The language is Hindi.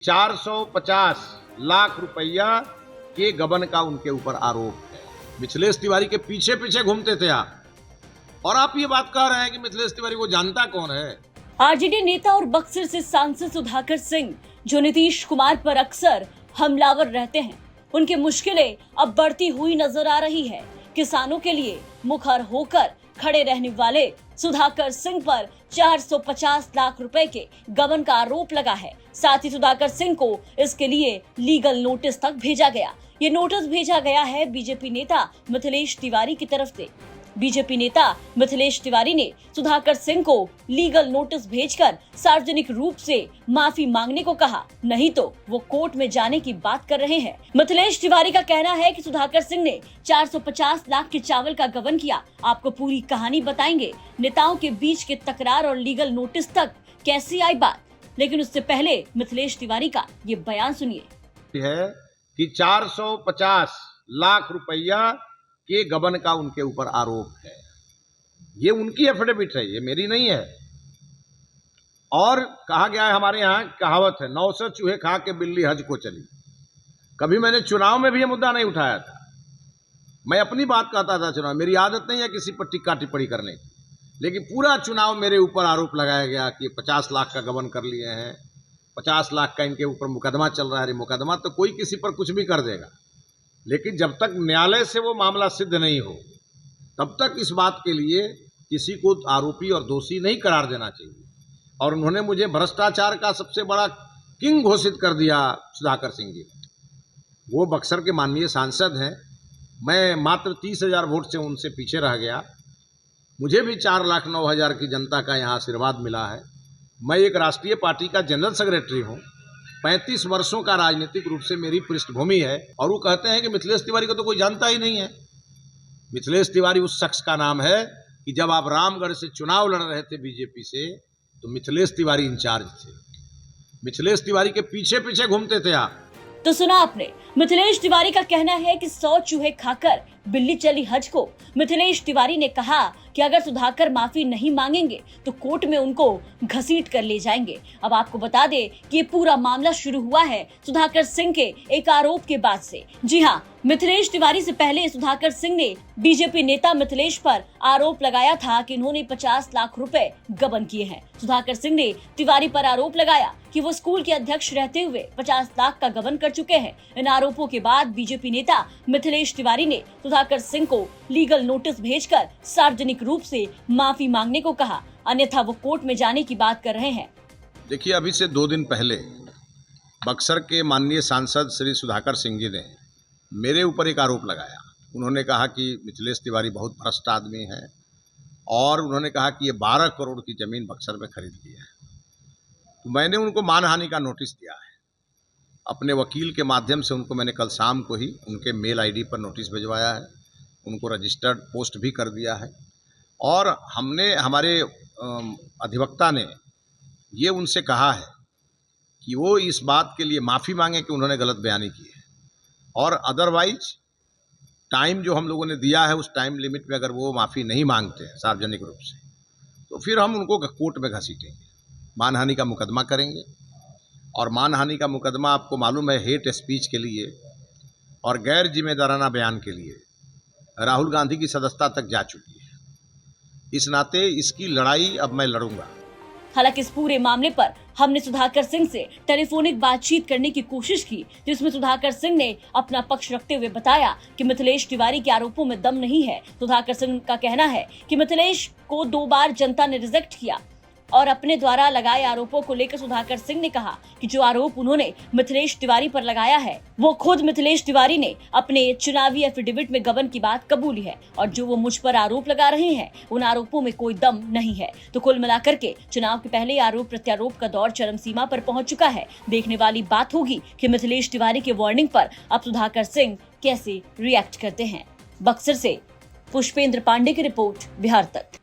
450 लाख रुपया के गबन का उनके ऊपर आरोप है। मिथिलेश तिवारी के पीछे पीछे घूमते थे आप, और आप ये बात कह रहे हैं कि मिथिलेश तिवारी को जानता कौन है। आरजेडी नेता और बक्सर से सांसद सुधाकर सिंह, जो नीतीश कुमार पर अक्सर हमलावर रहते हैं, उनकी मुश्किलें अब बढ़ती हुई नजर आ रही है। किसानों के लिए मुखर होकर खड़े रहने वाले सुधाकर सिंह पर 450 लाख रुपए के गबन का आरोप लगा है। साथ ही सुधाकर सिंह को इसके लिए लीगल नोटिस तक भेजा गया। ये नोटिस भेजा गया है बीजेपी नेता मिथिलेश तिवारी की तरफ से। बीजेपी नेता मिथिलेश तिवारी ने सुधाकर सिंह को लीगल नोटिस भेजकर सार्वजनिक रूप से माफी मांगने को कहा, नहीं तो वो कोर्ट में जाने की बात कर रहे हैं। मिथिलेश तिवारी का कहना है कि सुधाकर सिंह ने 450 लाख के चावल का गबन किया। आपको पूरी कहानी बताएंगे। नेताओं के बीच के तकरार और लीगल नोटिस तक कैसी आई बात, लेकिन उससे पहले मिथिलेश तिवारी का ये बयान सुनिए। है कि 450 लाख रुपया के गबन का उनके ऊपर आरोप है। ये उनकी एफिडेविट है, ये मेरी नहीं है। और कहा गया है, हमारे यहाँ कहावत है, 900 चूहे खा के बिल्ली हज को चली। कभी मैंने चुनाव में भी ये मुद्दा नहीं उठाया था। मैं अपनी बात कहता था चुनाव, मेरी आदत नहीं है किसी पर टिक्का टिप्पणी करने की, लेकिन पूरा चुनाव मेरे ऊपर आरोप लगाया गया कि 50 लाख का गबन कर लिए हैं, 50 लाख का इनके ऊपर मुकदमा चल रहा है। मुकदमा तो कोई किसी पर कुछ भी कर देगा, लेकिन जब तक न्यायालय से वो मामला सिद्ध नहीं हो, तब तक इस बात के लिए किसी को आरोपी और दोषी नहीं करार देना चाहिए। और उन्होंने मुझे भ्रष्टाचार का सबसे बड़ा किंग घोषित कर दिया सुधाकर सिंह जी। वो बक्सर के माननीय सांसद हैं, मैं मात्र 30,000 वोट से उनसे पीछे रह गया। मुझे भी 4,09,000 की जनता का यहाँ आशीर्वाद मिला है। मैं एक राष्ट्रीय पार्टी का जनरल सेक्रेटरी हूँ। 35 वर्षों का राजनीतिक रूप से मेरी पृष्ठभूमि है। और वो कहते हैं कि मिथिलेश तिवारी को तो कोई जानता ही नहीं है। मिथिलेश तिवारी उस शख्स का नाम है कि जब आप रामगढ़ से चुनाव लड़ रहे थे बीजेपी से, तो मिथिलेश तिवारी इंचार्ज थे। मिथिलेश तिवारी के पीछे पीछे घूमते थे आप। तो सुना आपने, मिथिलेश तिवारी का कहना है कि 100 चूहे खाकर बिल्ली चली हज को। मिथिलेश तिवारी ने कहा कि अगर सुधाकर माफी नहीं मांगेंगे तो कोर्ट में उनको घसीट कर ले जाएंगे। अब आपको बता दें कि ये पूरा मामला शुरू हुआ है सुधाकर सिंह के एक आरोप के बाद से। जी हाँ, मिथिलेश तिवारी से पहले सुधाकर सिंह ने बीजेपी नेता मिथिलेश पर आरोप लगाया था कि इन्होंने 50 लाख रुपए गबन किए हैं। सुधाकर सिंह ने तिवारी पर आरोप लगाया कि वो स्कूल के अध्यक्ष रहते हुए 50 लाख का गबन कर चुके हैं। इन आरोपों के बाद बीजेपी नेता मिथिलेश तिवारी ने सुधाकर सिंह को लीगल नोटिस भेजकर सार्वजनिक रूप से माफी मांगने को कहा, अन्यथा वो कोर्ट में जाने की बात कर रहे हैं। देखिए, अभी से 2 दिन पहले बक्सर के माननीय सांसद श्री सुधाकर सिंह जी ने मेरे ऊपर एक आरोप लगाया। उन्होंने कहा कि मिथिलेश तिवारी बहुत भ्रष्ट आदमी है, और उन्होंने कहा कि ये 12 करोड़ की ज़मीन बक्सर में खरीद ली है। तो मैंने उनको मानहानि का नोटिस दिया है। अपने वकील के माध्यम से उनको मैंने कल शाम को ही उनके मेल आईडी पर नोटिस भिजवाया है, उनको रजिस्टर्ड पोस्ट भी कर दिया है। और हमने, हमारे अधिवक्ता ने ये उनसे कहा है कि वो इस बात के लिए माफ़ी मांगे कि उन्होंने गलत बयानी की है, और अदरवाइज टाइम जो हम लोगों ने दिया है उस टाइम लिमिट में अगर वो माफ़ी नहीं मांगते हैं सार्वजनिक रूप से, तो फिर हम उनको कोर्ट में घसीटेंगे, मानहानि का मुकदमा करेंगे। और मानहानि का मुकदमा आपको मालूम है, हेट स्पीच के लिए और गैर जिम्मेदाराना बयान के लिए राहुल गांधी की सदस्यता तक जा चुकी है। इस नाते इसकी लड़ाई अब मैं लड़ूंगा। हालांकि इस पूरे मामले पर हमने सुधाकर सिंह से टेलीफोनिक बातचीत करने की कोशिश की, जिसमें सुधाकर सिंह ने अपना पक्ष रखते हुए बताया कि मिथिलेश तिवारी के आरोपों में दम नहीं है। सुधाकर सिंह का कहना है कि मिथिलेश को 2 बार जनता ने रिजेक्ट किया, और अपने द्वारा लगाए आरोपों को लेकर सुधाकर सिंह ने कहा कि जो आरोप उन्होंने मिथिलेश तिवारी पर लगाया है, वो खुद मिथिलेश तिवारी ने अपने चुनावी एफिडेविट में गबन की बात कबूली है, और जो वो मुझ पर आरोप लगा रहे हैं उन आरोपों में कोई दम नहीं है। तो कुल मिलाकर के चुनाव के पहले आरोप प्रत्यारोप का दौर चरम सीमा पर पहुंच चुका है। देखने वाली बात होगी कि मिथिलेश तिवारी के वार्निंग पर अब सुधाकर सिंह कैसे रिएक्ट करते हैं। बक्सर से पुष्पेंद्र पांडे की रिपोर्ट, बिहार तक।